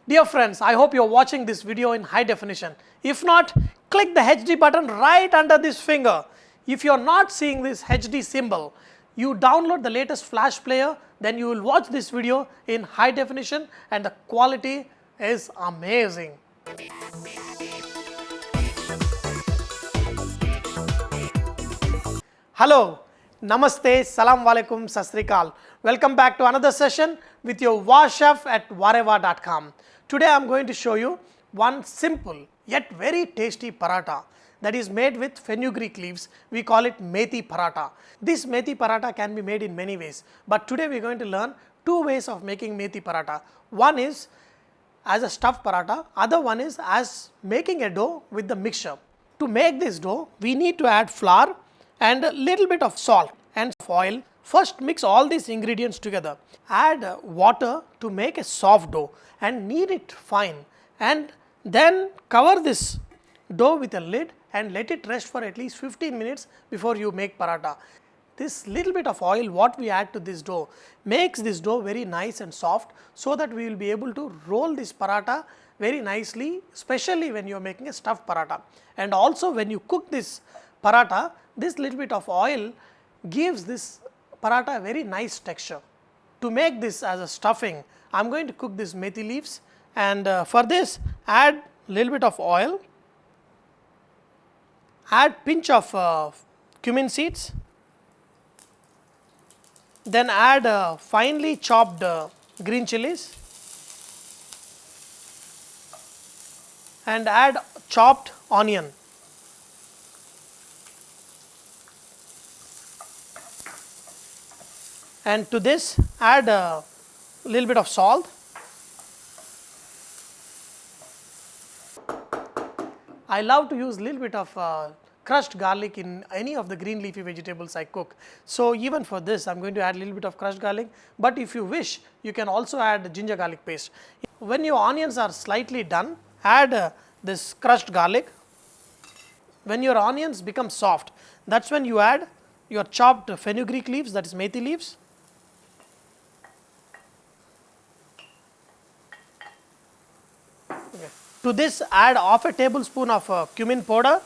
Dear friends, I hope you are watching this video in high definition. If not, click the HD button right under this finger. If you are not seeing this HD symbol, you download the latest flash player, then you will watch this video in high definition and the quality is amazing. Hello, Namaste, Salam Walaikum, Sat Sri Akal. Welcome back to another session with your Vahchef at VahRehVah.com. Today I am going to show you one simple yet very tasty paratha that is made with fenugreek leaves. We call it Methi Paratha. This Methi Paratha can be made in many ways, but today we are going to learn two ways of making Methi Paratha. One is as a stuffed paratha, other one is as making a dough with the mixture. To make this dough, we need to add flour and a little bit of salt and oil. First mix all these ingredients together. Add water to make a soft dough and knead it fine, and then cover this dough with a lid and let it rest for at least 15 minutes before you make paratha. This little bit of oil what we add to this dough makes this dough very nice and soft, so that we will be able to roll this paratha very nicely, especially when you are making a stuffed paratha. And also when you cook this paratha, this little bit of oil gives this paratha a very nice texture. To make this as a stuffing, I am going to cook this methi leaves, and for this add little bit of oil, add pinch of cumin seeds, then add finely chopped green chilies and add chopped onion. And to this add a little bit of salt. I love to use little bit of crushed garlic in any of the green leafy vegetables I cook. So even for this I am going to add a little bit of crushed garlic, but if you wish you can also add ginger garlic paste. When your onions are slightly done, add this crushed garlic. When your onions become soft, that is when you add your chopped fenugreek leaves, that is methi leaves. Okay. To this add half a tablespoon of cumin powder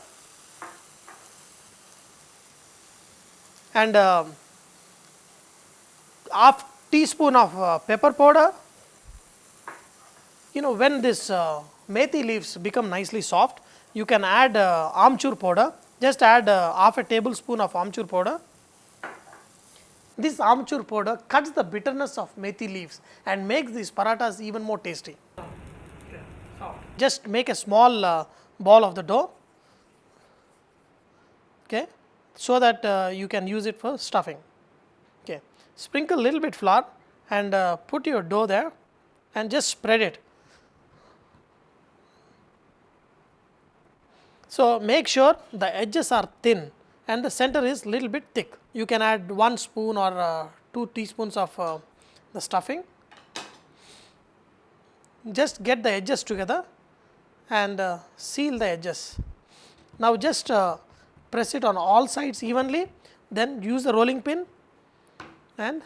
and half teaspoon of pepper powder. You know, when this methi leaves become nicely soft, you can add amchur powder. Just add half a tablespoon of amchur powder. This amchur powder cuts the bitterness of methi leaves and makes these parathas even more tasty. Just make a small ball of the dough, okay, so that you can use it for stuffing. Okay. Sprinkle a little bit flour and put your dough there and just spread it. So make sure the edges are thin and the center is little bit thick. You can add 1 spoon or 2 teaspoons of the stuffing. Just get the edges together and seal the edges. Now just press it on all sides evenly, then use the rolling pin and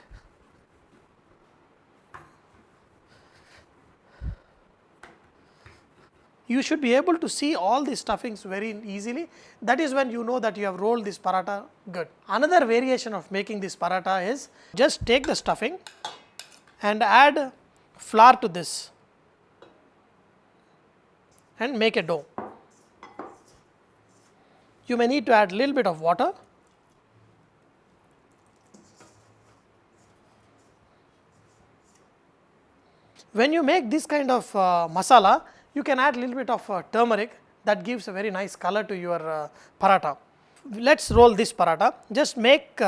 you should be able to see all the stuffings very easily. That is when you know that you have rolled this paratha good. Another variation of making this paratha is just take the stuffing and add flour to this and make a dough. You may need to add a little bit of water. When you make this kind of masala, you can add a little bit of turmeric, that gives a very nice color to your paratha. Let us roll this paratha. Just make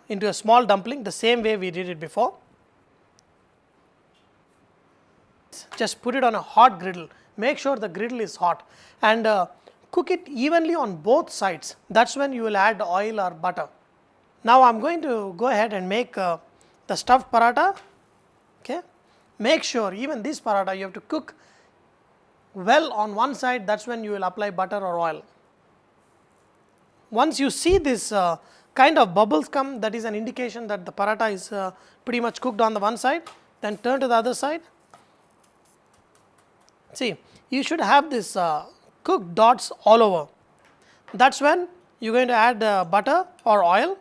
into a small dumpling the same way we did it before. Just put it on a hot griddle. Make sure the griddle is hot and cook it evenly on both sides. That is when you will add oil or butter. Now I am going to go ahead and make the stuffed paratha. Okay. Make sure even this paratha you have to cook well on one side, that is when you will apply butter or oil. Once you see this kind of bubbles come, that is an indication that the paratha is pretty much cooked on the one side. Then turn to the other side See, you should have this cooked dots all over. That's when you're going to add butter or oil,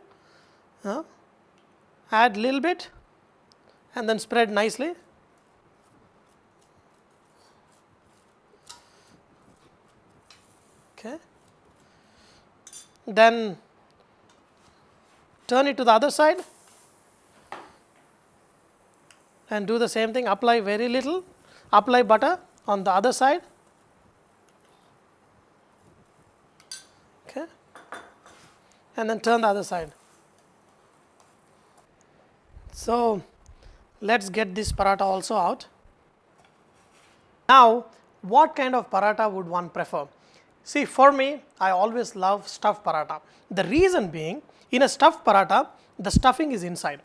add little bit and then spread nicely. Okay. Then turn it to the other side and do the same thing, apply very little, apply butter on the other side. Okay. And then turn the other side. So, let us get this paratha also out. Now, what kind of paratha would one prefer? See, for me, I always love stuffed paratha. The reason being, in a stuffed paratha, the stuffing is inside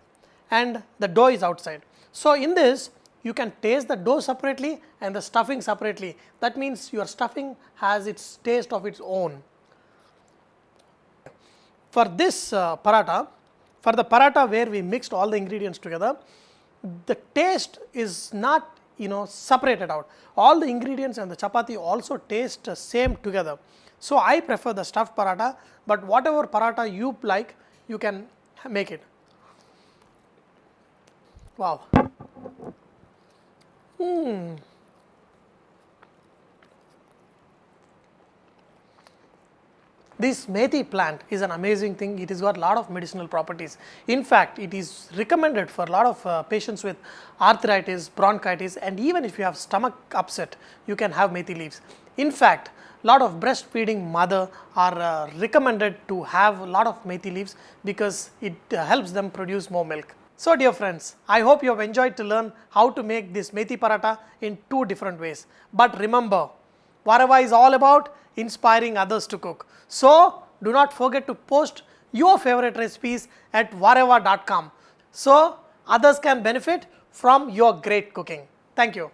and the dough is outside. So, in this, you can taste the dough separately and the stuffing separately. That means your stuffing has its taste of its own. For this paratha, for the paratha where we mixed all the ingredients together, the taste is not separated out. All the ingredients and the chapati also taste same together. So, I prefer the stuffed paratha, but whatever paratha you like, you can make it. Wow. This methi plant is an amazing thing. It has got a lot of medicinal properties. In fact, it is recommended for a lot of patients with arthritis, bronchitis, and even if you have stomach upset, you can have methi leaves. In fact, a lot of breastfeeding mother are recommended to have a lot of methi leaves because it helps them produce more milk. So dear friends, I hope you have enjoyed to learn how to make this methi paratha in 2 different ways. But remember, VahRehVah is all about inspiring others to cook. So, do not forget to post your favorite recipes at VahRehVah.com so others can benefit from your great cooking. Thank you.